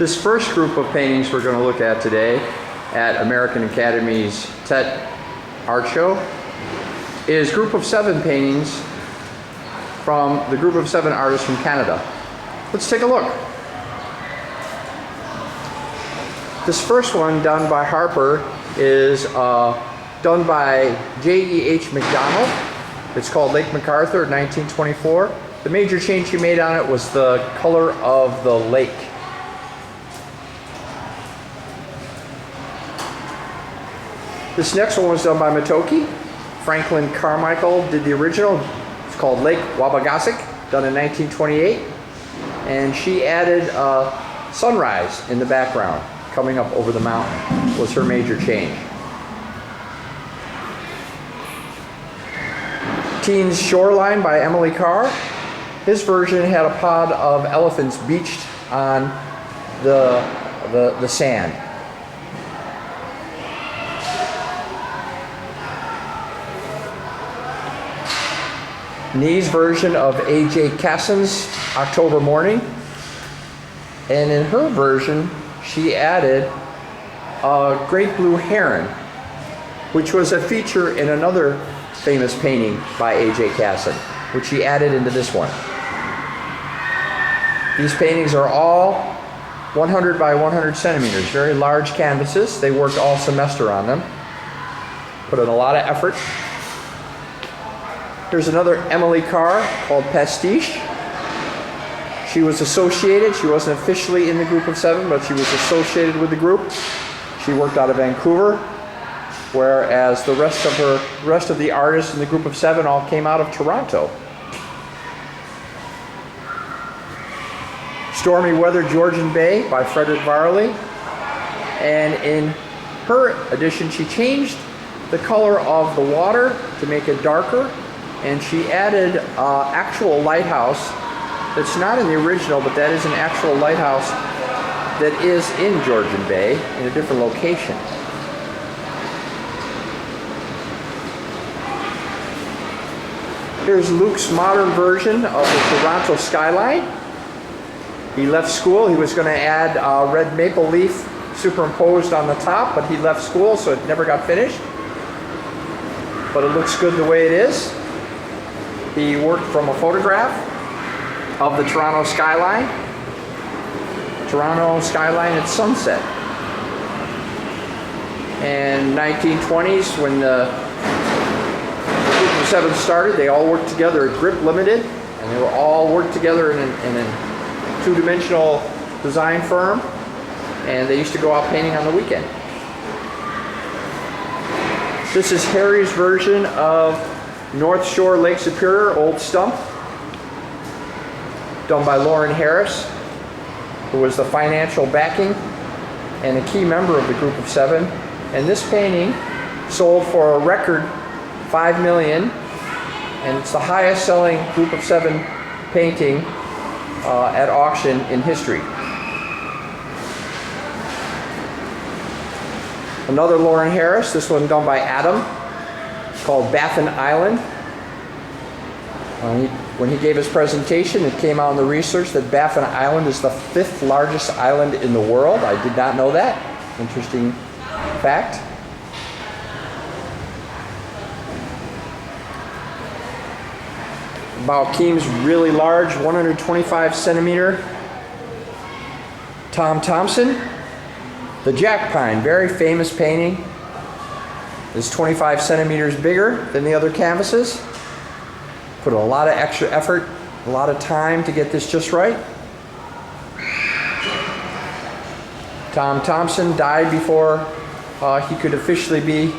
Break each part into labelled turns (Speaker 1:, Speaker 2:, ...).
Speaker 1: This first group of paintings we're going to look at today at American Academy's Tet Art Show is group of 7 paintings from the group of 7 artists from Canada. Let's take a look. This first one done by Harper is done by J.E.H. MacDonald. It's called Lake MacArthur, 1924. The major change he made on it was the color of the lake. This next one was done by Matoki. Franklin Carmichael did the original. It's called Lake Wabagasik, done in 1928. And she added sunrise in the background, coming up over the mountain, was her major change. Teen's Shoreline by Emily Carr. His version had a pod of elephants beached on the sand. Nee's version of A.J. Casson's October Morning. And in her version, she added a great blue heron, which was a feature in another famous painting by A.J. Casson, which she added into this one. These paintings are all 100 by 100 centimeters, very large canvases. They worked all semester on them, put in a lot of effort. Here's another Emily Carr called Pastiche. She was associated, she wasn't officially in the group of 7, but she was associated with the group. She worked out of Vancouver, whereas the rest of the artists in the group of 7 all came out of Toronto. Stormy Weather Georgian Bay by Frederick Varley. And in her edition, she changed the color of the water to make it darker, and she added actual lighthouse that's not in the original, but that is an actual lighthouse that is in Georgian Bay in a different location. Here's Luke's modern version of the Toronto skyline. He left school. He was going to add red maple leaf superimposed on the top, but he left school, so it never got finished. But it looks good the way it is. He worked from a photograph of the Toronto skyline. Toronto skyline at sunset. And 1920s, when the group of 7 started, they all worked together at Grip Limited, and they were all worked together in a 2-dimensional design firm, and they used to go out painting on the weekend. This is Harry's version of North Shore Lake Superior, Old Stump, done by Lauren Harris, who was the financial backing and a key member of the group of 7. And this painting sold for a record $5 million, and it's the highest selling group of 7 painting at auction in history. Another Lauren Harris, this one done by Adam, called Baffin Island. When he gave his presentation, it came out in the research that Baffin Island is the 5th largest island in the world. I did not know that. Interesting fact. About Keem's really large 125 centimeter Tom Thompson. The Jack Pine, very famous painting, is 25 centimeters bigger than the other canvases. Put a lot of extra effort, a lot of time to get this just right. Tom Thompson died before he could officially be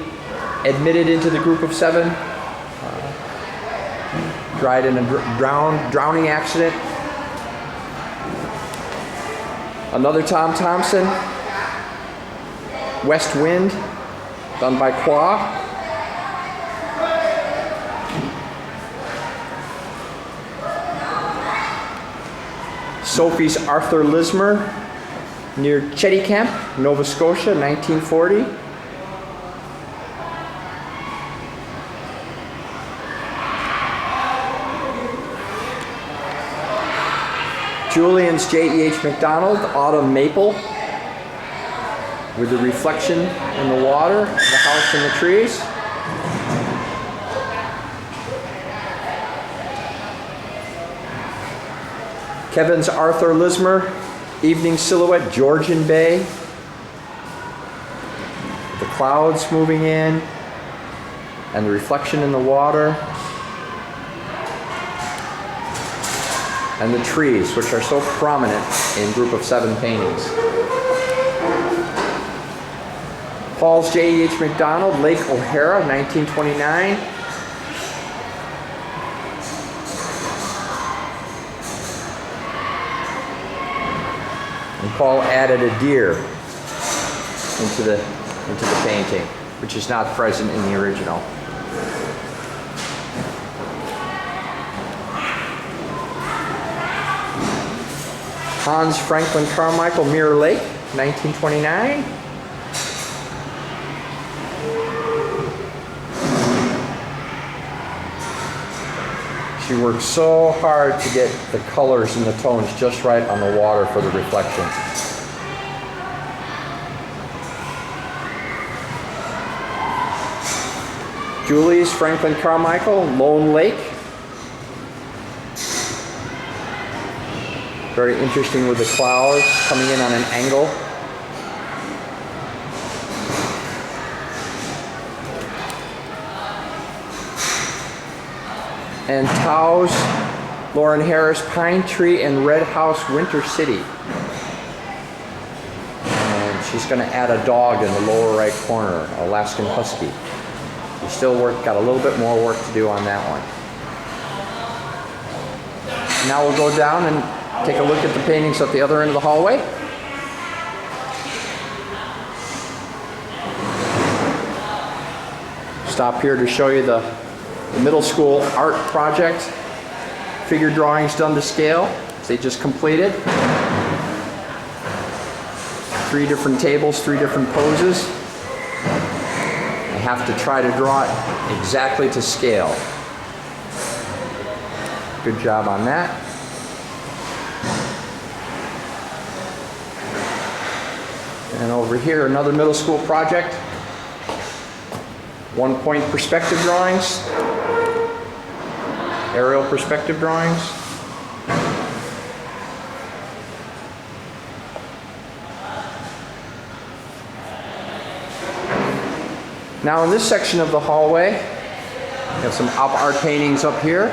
Speaker 1: admitted into the group of 7. Died in a drowning accident. Another Tom Thompson, West Wind, done by Qua. Sophie's Arthur Lismer near Cheticamp, Nova Scotia, 1940. Julian's J.E.H. MacDonald Autumn Maple with the reflection in the water, the house and the trees. Kevin's Arthur Lismer Evening Silhouette Georgian Bay. The clouds moving in and the reflection in the water. And the trees, which are so prominent in Group of 7 paintings. Paul's J.E.H. MacDonald, Lake O'Hara, 1929. And Paul added a deer into the painting, which is not present in the original. Hans Franklin Carmichael, Mirror Lake, 1929. She worked so hard to get the colors and the tones just right on the water for the reflection. Julie's Franklin Carmichael, Lone Lake. Very interesting with the clouds coming in on an angle. And Tao's Lauren Harris, Pine Tree and Red House, Winter City. And she's going to add a dog in the lower right corner, Alaskan Husky. We still got a little bit more work to do on that one. Now we'll go down and take a look at the paintings at the other end of the hallway. Stop here to show you the middle school art project. Figure drawings done to scale. They just completed. 3 different tables, 3 different poses. I have to try to draw it exactly to scale. Good job on that. And over here, another middle school project. 1-point perspective drawings. Aerial perspective drawings. Now in this section of the hallway, we have some op art paintings up here.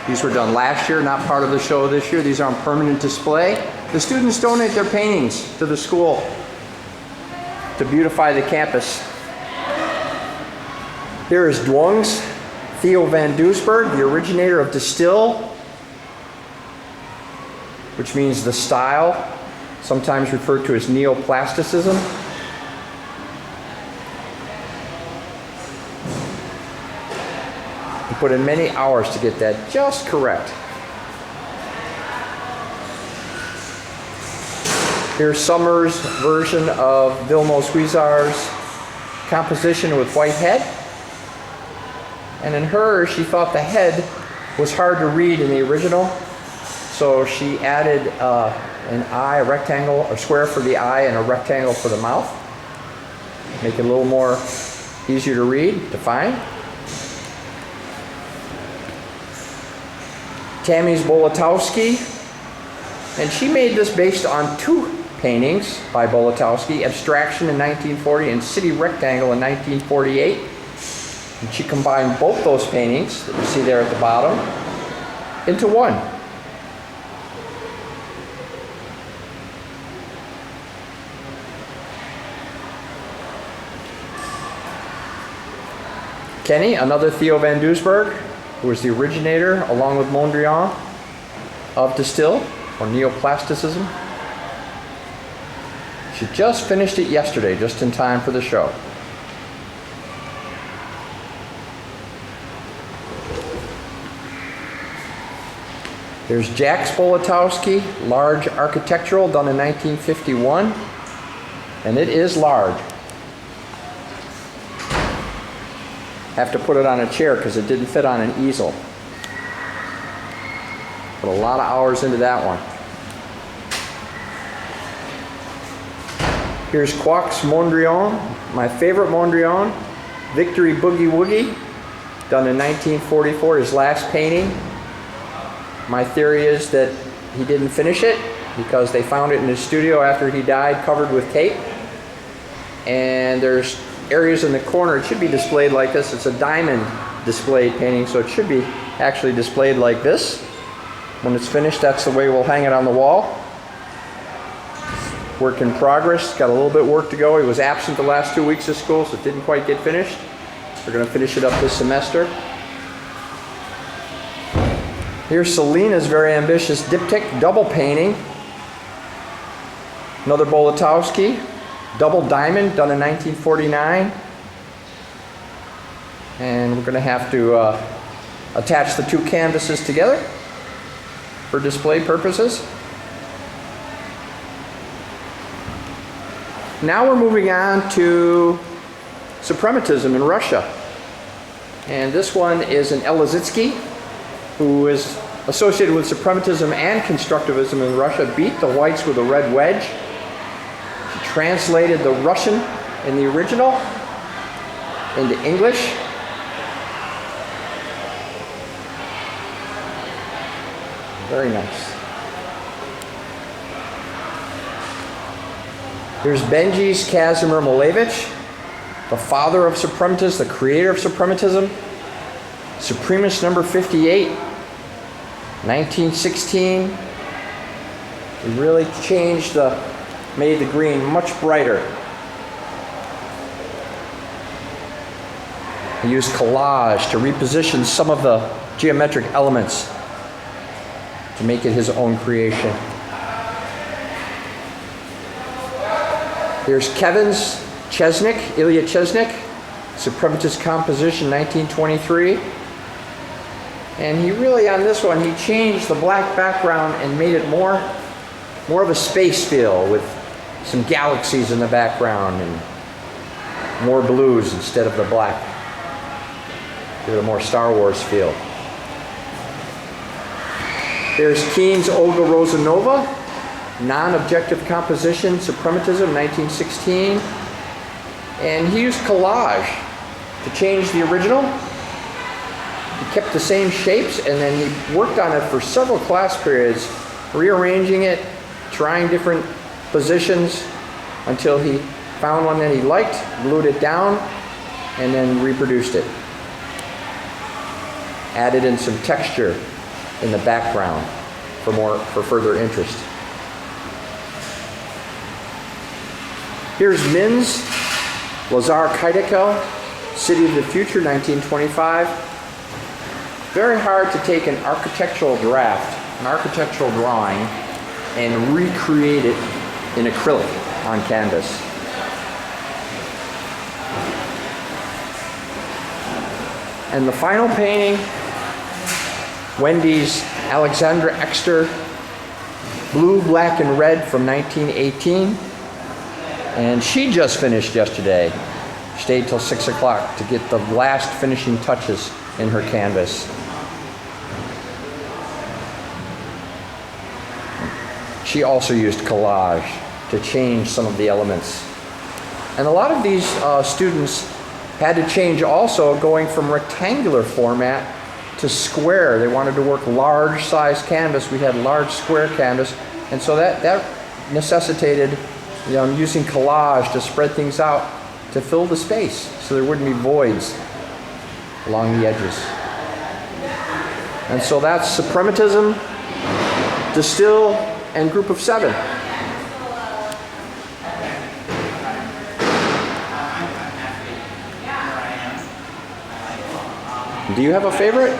Speaker 1: These were done last year, not part of the show this year. These are on permanent display. The students donate their paintings to the school to beautify the campus. Here is Dwung's Theo van Doesburg, the originator of DeStijl, which means the style, sometimes referred to as neoplasticism. He put in many hours to get that just correct. Here's Summers' version of Vilmos Huizar's composition with white head. And in hers, she thought the head was hard to read in the original, so she added an eye, a rectangle, a square for the eye and a rectangle for the mouth. Make it a little more easier to read, to find. Tammy's Bolotowski, and she made this based on 2 paintings by Bolotowski, Abstraction in 1940 and City Rectangle in 1948. And she combined both those paintings that you see there at the bottom into one. Kenny, another Theo van Doesburg, who was the originator, along with Mondrian, of DeStijl, or neoplasticism. She just finished it yesterday, just in time for the show. There's Jax Bolotowski, large architectural, done in 1951, and it is large. Have to put it on a chair because it didn't fit on an easel. Put a lot of hours into that one. Here's Quox Mondrian, my favorite Mondrian, Victory Boogie Woogie, done in 1944, his last painting. My theory is that he didn't finish it because they found it in his studio after he died covered with tape. And there's areas in the corner, it should be displayed like this. It's a diamond displayed painting, so it should be actually displayed like this. When it's finished, that's the way we'll hang it on the wall. Work in progress, got a little bit of work to go. He was absent the last 2 weeks of school, so it didn't quite get finished. We're going to finish it up this semester. Here's Selena's very ambitious diptych double painting. Another Bolotowski, double diamond, done in 1949. And we're going to have to attach the two canvases together for display purposes. Now we're moving on to Suprematism in Russia. And this one is an Elizitsky, who is associated with Suprematism and Constructivism in Russia, beat the whites with a red wedge. She translated the Russian in the original into English. Very nice. Here's Benjis Kazimir Malevich, the father of Suprematism, the creator of Suprematism. Supremacist number 58, 1916. He really changed made the green much brighter. He used collage to reposition some of the geometric elements to make it his own creation. Here's Kevin's Chesnik, Ilya Chesnik, Suprematist composition, 1923. And he really, on this one, he changed the black background and made it more of a space feel with some galaxies in the background and more blues instead of the black. Give it a more Star Wars feel. There's Keen's Olga Rosanova, non-objective composition, Suprematism, 1916. And he used collage to change the original. He kept the same shapes, and then he worked on it for several class periods, rearranging it, trying different positions until he found one that he liked, glued it down, and then reproduced it. Added in some texture in the background for further interest. Here's Min's Lazar Kaidekel, City of the Future, 1925. Very hard to take an architectural draft, an architectural drawing, and recreate it in acrylic on canvas. And the final painting, Wendy's Alexandra Exter, Blue, Black, and Red from 1918. And she just finished yesterday. Stayed till 6 o'clock to get the last finishing touches in her canvas. She also used collage to change some of the elements. And a lot of these students had to change also going from rectangular format to square. They wanted to work large size canvas. We had large square canvas. And so that necessitated using collage to spread things out to fill the space so there wouldn't be voids along the edges. And so that's Suprematism, DeStijl, and Group of 7. Do you have a favorite?